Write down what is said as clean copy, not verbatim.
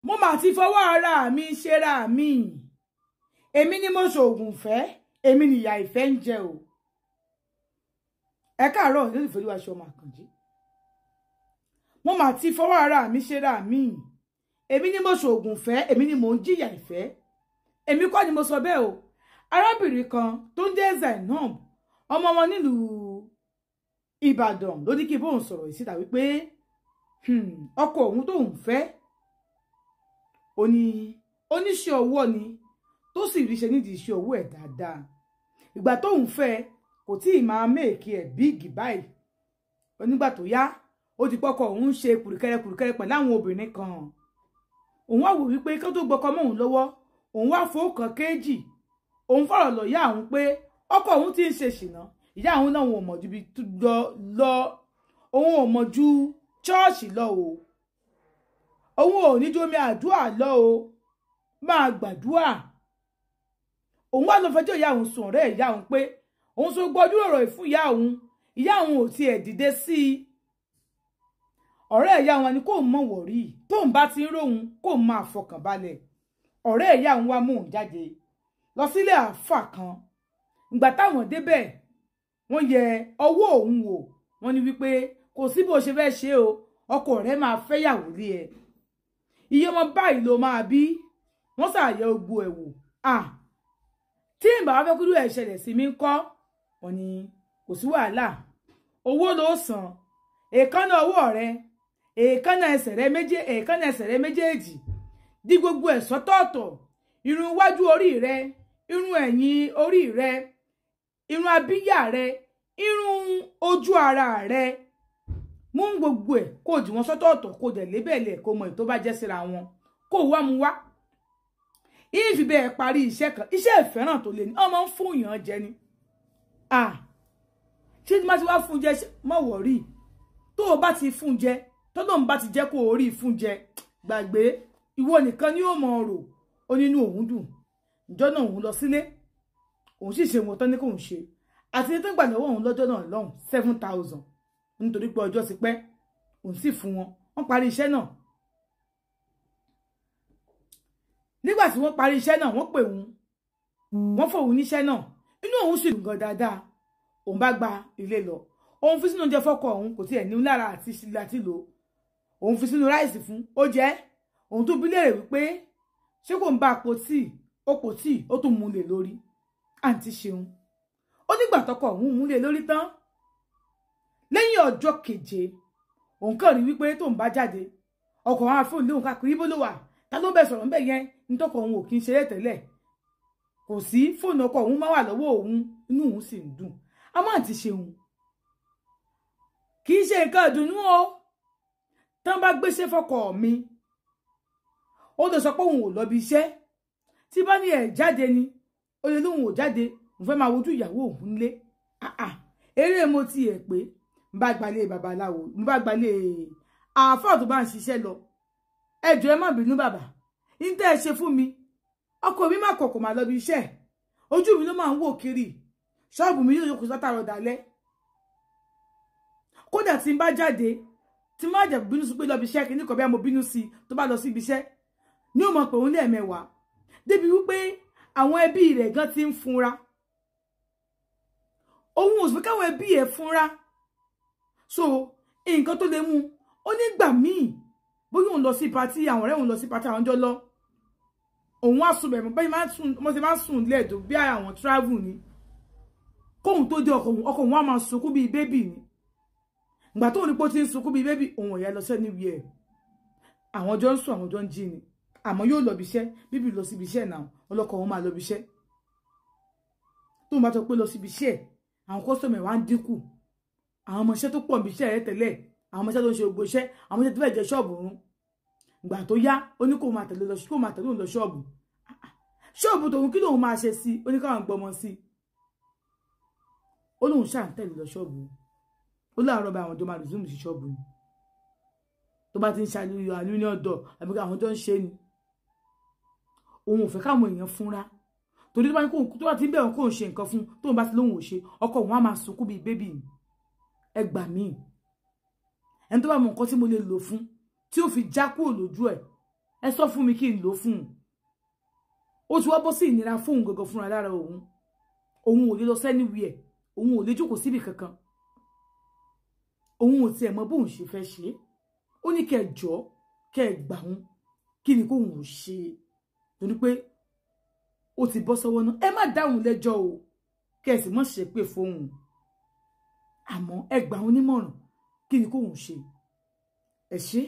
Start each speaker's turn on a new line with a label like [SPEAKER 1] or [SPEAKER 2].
[SPEAKER 1] mo mà ti fọwọ́ ara mi ṣera mi èmi ni mo ṣoògùn fẹ́ èmi ni ìyà ìfẹ́ ń jẹ o ẹ káàárọ̀ lórí ìfẹ́ aṣọ ọmọ Àkànjí mo mà ti fọwọ́ ara mi ṣera mi èmi ni mo ṣoògùn fẹ́ èmi ni mo ń jìyà ìfẹ́ èmi kọ́ ni mo sọ bẹ́ẹ̀ o arábìnrin kan tó ń jẹ́ Zainab ọmọ wọn nílùú Ìbàdàn ló ní kí bóun sọ̀rọ̀ ìsíta wípé ọkọ òun tóun fẹ́ oníṣẹ́ ọwọ́ ni tó sì ríṣẹ́ nídìí iṣẹ́ owó ẹ̀ dáadáa ìgbà tóun fẹ́ kò tí ì máa méèkì ẹ̀ bíìgì báyìí onígbà tó yá ó ti pọ́kọ òun ṣe kùrìkẹ́rẹ́ pẹ̀lú àwọn obìnrin kan òun wá wò wípé kó tó gbọ́kọ mọ́ òun lọ́wọ́ òun wá fowó kan kéjì òun fọ̀rọ̀ lọ yá òun pé ọkọ òun ti ń ṣe ṣìnà ìyá òun náà òun ò mọ̀ ju bí lọ òun ò mọ̀ ju ṣọ́ọ̀ṣì lọ o òun ò ní ju omi àdúrà lọ o máa gbàdúrà òun wá lọ fẹjọ́ ìyá òun sùn ọ̀rẹ́ ìyá òun pé òun so gbọ́jú ọ̀rọ̀ ìfún ìyá òun ò tiẹ̀ dìde sí i ọ̀rẹ́ ìyá wọn ni kò mọ̀ wọ̀rí tóun bá ti ń róhun kò máa fọkàn balẹ̀ ọ̀rẹ́ ìyá òun wá mú òun jáde lọ sílé àáfà kan ìgbà táwọn débẹ̀ wọ́n yẹ ọwọ́ òun wò wọ́n ní wípé kò sí bó ṣe fẹ́ ṣe o ọkọ rẹ̀ máa fẹ́yàwó lé ẹ iye ọmọ báyìí ló máa bí wọ́n ṣàyẹ ogbó ẹ̀ wò tí ìbá wá fẹ́ kúrú ẹ̀ ṣẹlẹ̀ sí mi ń kọ́ wọ́n ní kò sí wàhálà owó ló san èékánná ọwọ́ rẹ èékánná ẹsẹ̀ rẹ méjèèjì di gbogbo ẹ̀ sọ́tọ̀ọ̀tọ̀ irun iwájú orí rẹ irun ẹ̀yìn orí rẹ irun abíyá rẹ irun ojú ara rẹ mú gbogbo ẹ̀ kó dì wọ́n sọ́tọ̀ọ̀tọ̀ kó dẹ̀ lébẹ̀lẹ̀ kó mọ ètò bá jẹ́ síra wọn kó wá mu wá ìfi bẹ́ẹ̀ parí iṣẹ́ kan iṣẹ́ ìfẹ́ràn tó lé ní ọmọ ń fún yàn jẹ ni ṣé tí má ti wá fún jẹ mọ́ wọ̀rí tó o bá ti fún jẹ tọ́lọ́run bá ti jẹ́ kó o rí fún jẹ gbàgbé ìwọ nìkan ni ó mọ̀ ọ̀rọ̀ ó nínú òun dùn ìjọ náà òun lọ sílé òun sì ṣe wọn tán ní kò ń ṣe àti ní tó ń gbà lọ́wọ́ òun lọ́jọ́ náà lọ́hùn 7,000 nítorí pé ọjọ́ ti pẹ́ òun sì fún wọn wọ́n parí iṣẹ́ náà nígbà tí wọ́n parí iṣẹ́ náà wọ́n pè wọ́n fòun níṣẹ́ náà inú òun sì dùn gan dáadáa òun bá gba ilé lọ òun fi sínú oúnjẹ fọ́kọ òun kò tiẹ̀ ní lára àti lò òun fi sínú ráìsì fún ó jẹ òun tó bi léèrè wípé ṣé kò ń bá àpò tíì ó tún mú lè lórí àǹtí ṣeun ó nígbà tọkọ òun mú lè lórí tán lẹ́yìn ọjọ́ keje òun kàn rí wípé tóun bá jáde ọkọ àwọn afọ ìlú òun káàkiri bó ló wà ta ló bẹ sọ̀rọ̀ ńbẹ̀ yẹn nítọkọ òun ò kí ń ṣeré tẹ́lẹ̀ kò sí fóònù ọkọ òun máa wà lọ́wọ́ òun inú òun sì ń dùn àmọ́ àǹtí ṣeun kì í ṣe nǹkan ìdùnnú o tán bá gbéṣẹ́ fọ́kọ mi ó lè sọ pé òun ò lọ bí iṣẹ́ tí bá ní ẹ̀ jáde ni ó lè lóun ò jáde òun fẹ́ máa wojú ìyàwó òun lé eré mo ti ẹ̀ pé n bá gbalẹ̀ babaláwo n bá gbalẹ̀ àáfà tó bá ń ṣiṣẹ́ lọ ẹ jọ̀ọ́ ẹ má bínú bàbá ní tẹ́ ẹ ṣe fún mi ọkọ mi má kọ̀kọ̀ máa lọ bí iṣẹ́ ojú mi ló máa ń wò kiri ṣọ́ọ̀bù mi yóò kó sátàrọ̀ dalẹ́ kódà tí n bá jáde tí má jẹ́ bínú sí pé lọ bí iṣẹ́ kí ní kọ̀ bí mo bínú sí tó bá lọ sí ibi iṣẹ́ ní ó mọ̀ pé òun lẹ́ẹ̀mẹ́wàá débi wípé àwọn ẹbí rẹ̀ gan ti ń funra òun ò sì káwọn ẹbí ẹ̀ funra so nǹkan tó lè mú ó nígbà míì bóyá òun lọ sí pàtí àwọn ọ̀rẹ́ òun lọ sí pàtí àwọn ọjọ́ lọ òun á sùn bẹ̀rẹ̀ bẹ́ẹ̀ mo ti máa ń sùn lẹ́ẹ̀dọ̀ bí àwọn travel ni kóhun tó dé ọkọ òun á máa sunkún bíi bébì ni ìgbà tó ní pé ó ti ń sunkún bíi bébì òun ọ̀yà lọ sẹ́ni wí ẹ̀ àwọn ọjọ́ ń sùn àwọn ọjọ́ ń jí ni àmọ́ yóò lọ bí iṣẹ́ bíbí lọ síbi iṣẹ́ náà ọlọ́kọ òun máa lọ bí iṣẹ́ tóun bá tó pé lọ síbi iṣẹ́ àwọn kọ́sọ̀mù wa ń dínkù àwọn ọmọọṣẹ́ tó pọ̀ bí iṣẹ́ rẹ̀ tẹ́lẹ̀ àwọn ọmọọṣẹ́ tó ń ṣe gbogbo iṣẹ́ àwọn ọmọọṣẹ́ tó fẹ́ jẹ ṣọ́ọ̀bù run ìgbà tó yá ó ní kó máa tẹ̀lé òun lọ ṣọ́ọ̀bù tòun kí lòun máa ṣe sí ó ní káwọn gbọmọ sí ó lóun ṣáà ń tẹ̀lé lọ ṣọ́ọ̀bù ó láàárọ̀ bá àwọn ọjọ́ máa resume sí ṣọ́ọ̀bù ni tó bá ti ń ṣàlùyọ àlùyọ ọ̀dọ̀ àbí àwọn ọjọ́ ń ṣe ni òun ò fẹ́ káwọn èèyàn fúnra torí tó bá ti ń bẹ̀rù kóun ṣe nǹkan fún tóun bá ti lóun ò ṣe ọkọ òun á máa sunkún bíi bébì ni ẹ gbà mí ẹni tó bá mọ nǹkan tí mo lè lò fún tí ó fi já kúrò lójú ẹ̀ ẹ sọ fún mi kí n lò fún ó ti wá bọ́ sí ìnira fún gangan fúnra lára òun ò lè lọ anywhere òun ò lè jókòó síbi kankan òun ò tiẹ̀ mọ bóun ṣe fẹ́ ṣe ó ní kẹ́ jọ̀ọ́ kẹ́ gbà òun kí ni kóun ò ṣe torí pé ó ti bọ́ sọ́wọ́ náà ẹ má dáhùn lẹ́jọ́ o kẹ́ sì mọ̀ ṣe pé fóun àmọ́ ẹ gbà òun nímọ̀ràn kí ni kóun ṣe ẹ ṣe.